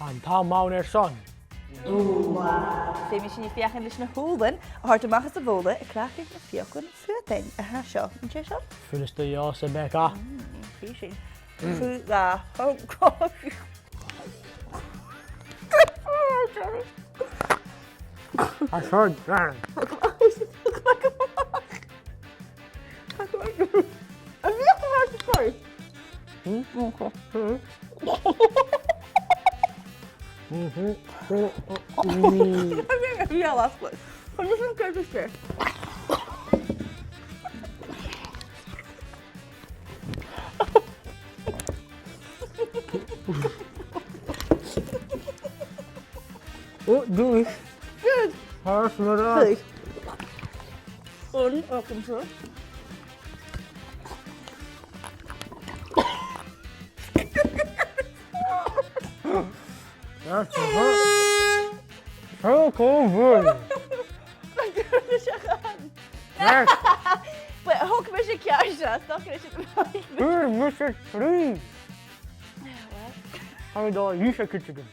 An tá mána son. Fé mi sin fiochan leis na húlan a thart amachchas a bhóla a crackigh na fiochan futain a ha seo. An sé seo? Fuiste já sa Bekah. Fí sin. Fu lá. Oh God. A son. A bhíocha mar sa choir. A bhí a las place. Chun mis an ceir spéir. Doe. Good. Hars me daar. Goed. On, welkom zo. Ja, zo cool. But hook me się kiasza, stokrę się. Cuir, Mr. 3. Gaan we daar hier zeker te doen.